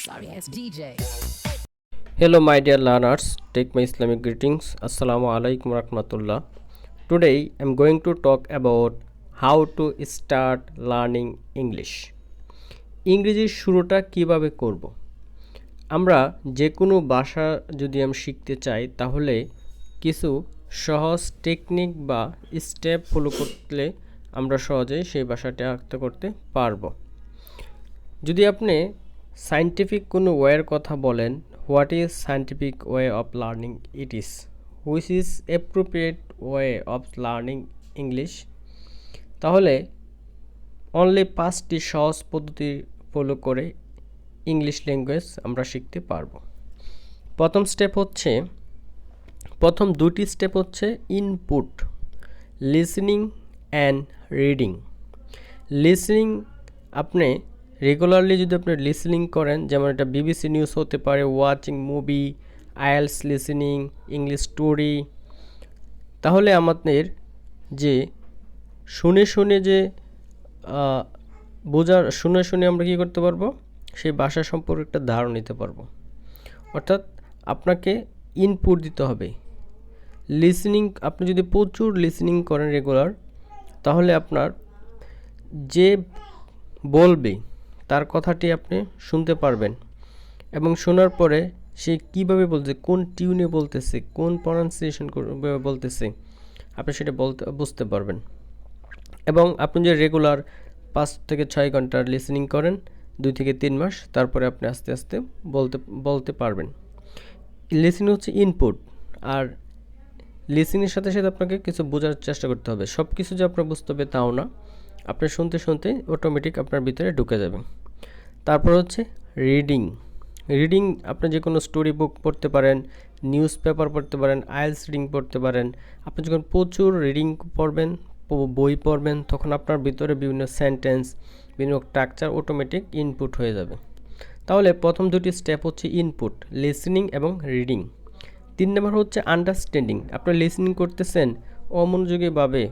Sorry ass DJ. Hello my dear learners, take my Islamic greetings. Assalamu alaikum rahmatullah. Today I am going to talk about how to start learning English. ইংরেজির শুরুটা কিভাবে করব? আমরা যে কোনো ভাষা যদি আমি শিখতে চাই তাহলে কিছু সহজ টেকনিক বা স্টেপ ফলো করলে আমরা সহজেই সেই ভাষাটা আয়ত্ত করতে পারবো। যদি আপনি সায়েন্টিফিক কোনো ওয়ের কথা বলেন, what is scientific way of learning it is, which is appropriate way of learning English, তাহলে অনলি 5টি সহজ পদ্ধতি ফলো করে ইংলিশ ল্যাঙ্গুয়েজ আমরা শিখতে পারবো। প্রথম দুটি স্টেপ হচ্ছে input, listening and reading. Listening আপনি রেগুলারলি যদি আপনি লিসনিং করেন, যেমন এটা বিবিসি নিউজ হতে পারে, watching movie, IELTS listening, English story, তাহলে আমাদের যে শুনে যে শুনে আমরা কী করতে পারবো, সেই ভাষা সম্পর্কে একটা ধারণা নিতে পারবো। অর্থাৎ আপনাকে ইনপুট দিতে হবে। লিসনিং আপনি যদি প্রচুর লিসনিং করেন রেগুলার, তাহলে আপনার যে বলবে তার কথাটি আপনি শুনতে পারবেন এবং শোনার পরে সে কীভাবে বলছে, কোন টিউনে বলতেছে, কোন প্রনাউন্সিয়েশন বলতেছে, আপনি সেটা বুঝতে পারবেন। এবং আপনি যে রেগুলার 5 থেকে 6 ঘন্টার লিসনিং করেন 2 থেকে 3 মাস, তারপরে আপনি আস্তে আস্তে বলতে পারবেন। লিসনিং হচ্ছে ইনপুট, আর লিসনিংয়ের সাথে সাথে আপনাকে কিছু বোঝার চেষ্টা করতে হবে। সব কিছু যে আপনার বুঝতে হবে তাও না, আপনি শুনতে শুনতে অটোমেটিক আপনার ভিতরে ঢুকে যাবে। তারপর হচ্ছে রিডিং। রিডিং আপনি যে কোনো স্টোরি বুক পড়তে পারেন, নিউজ পেপার পড়তে পারেন, আইএলস রিডিং পড়তে পারেন। আপনি যখন প্রচুর রিডিং পড়বেন, বই পড়বেন, তখন আপনার ভিতরে বিভিন্ন সেন্টেন্স, বিভিন্ন স্ট্রাকচার অটোমেটিক ইনপুট হয়ে যাবে। তাহলে প্রথম দুটি স্টেপ হচ্ছে ইনপুট, লিসনিং এবং রিডিং। 3 নম্বর হচ্ছে আন্ডারস্ট্যান্ডিং। আপনি লিসনিং করতেছেন অমনোযোগীভাবে,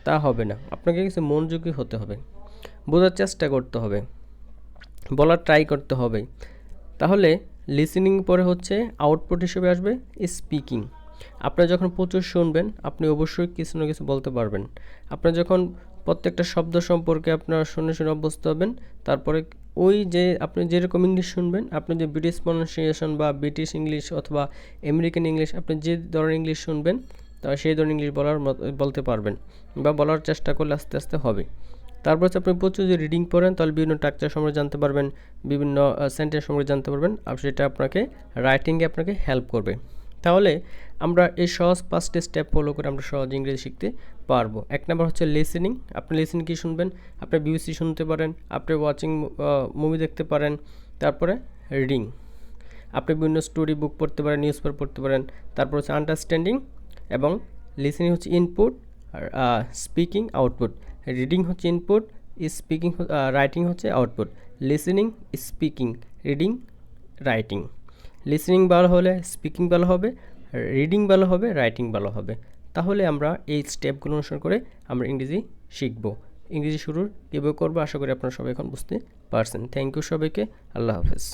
তা হবে না, আপনাকে কিছু মনোযোগী হতে হবে, বোঝার চেষ্টা করতে হবে, বলার ট্রাই করতে হবে। তাহলে লিসনিং পরে হচ্ছে আউটপুট হিসেবে আসবে স্পিকিং। আপনি যখন প্রচুর শুনবেন, আপনি অবশ্যই কিছু না কিছু বলতে পারবেন। আপনি যখন প্রত্যেকটা শব্দ সম্পর্কে আপনারা শুনে অভ্যস্ত হবেন, তারপরে ওই যে আপনি যেরকম ইংলিশ শুনবেন, আপনি যে ব্রিটিশ প্রনাউন্সিয়েশন বা ব্রিটিশ ইংলিশ অথবা আমেরিকান ইংলিশ, আপনি যে ধরনের ইংলিশ শুনবেন তাহলে সেই ধরনের ইংলিশ বলতে পারবেন বা বলার চেষ্টা করলে আস্তে আস্তে হবে। তারপর হচ্ছে আপনি প্রচুর যদি রিডিং পড়েন, তাহলে বিভিন্ন স্ট্রাকচার সম্পর্কে জানতে পারবেন, বিভিন্ন সেন্টেন্স সম্পর্কে জানতে পারবেন, আর সেটা আপনাকে রাইটিংয়ে আপনাকে হেল্প করবে। তাহলে আমরা এই সহজ 5টি স্টেপ ফলো করে আমরা সহজ ইংরেজি শিখতে পারবো। 1 নম্বর হচ্ছে লিসনিং। আপনি লিসনিং কি শুনবেন, আপনি বিবিসি শুনতে পারেন, আপনি ওয়াচিং মুভি দেখতে পারেন। তারপরে রিডিং, আপনি বিভিন্ন স্টোরি বুক পড়তে পারেন, নিউজ পেপার পড়তে পারেন। তারপর হচ্ছে আন্ডারস্ট্যান্ডিং, এবং লিসনিং হচ্ছে ইনপুট, আর স্পিকিং আউটপুট। রিডিং হচ্ছে ইনপুট, স্পিকিং রাইটিং হচ্ছে output. Listening, speaking, reading, writing. Listening ভালো হলে স্পিকিং ভালো হবে, রিডিং ভালো হবে, রাইটিং ভালো হবে। তাহলে আমরা এই স্টেপগুলো অনুসরণ করে আমরা ইংরেজি শিখব। ইংরেজি শুরুর কীভাবে করবো আশা করি আপনারা সবাই এখন বুঝতে পারছেন। থ্যাংক ইউ সবাইকে, আল্লাহ হাফেজ।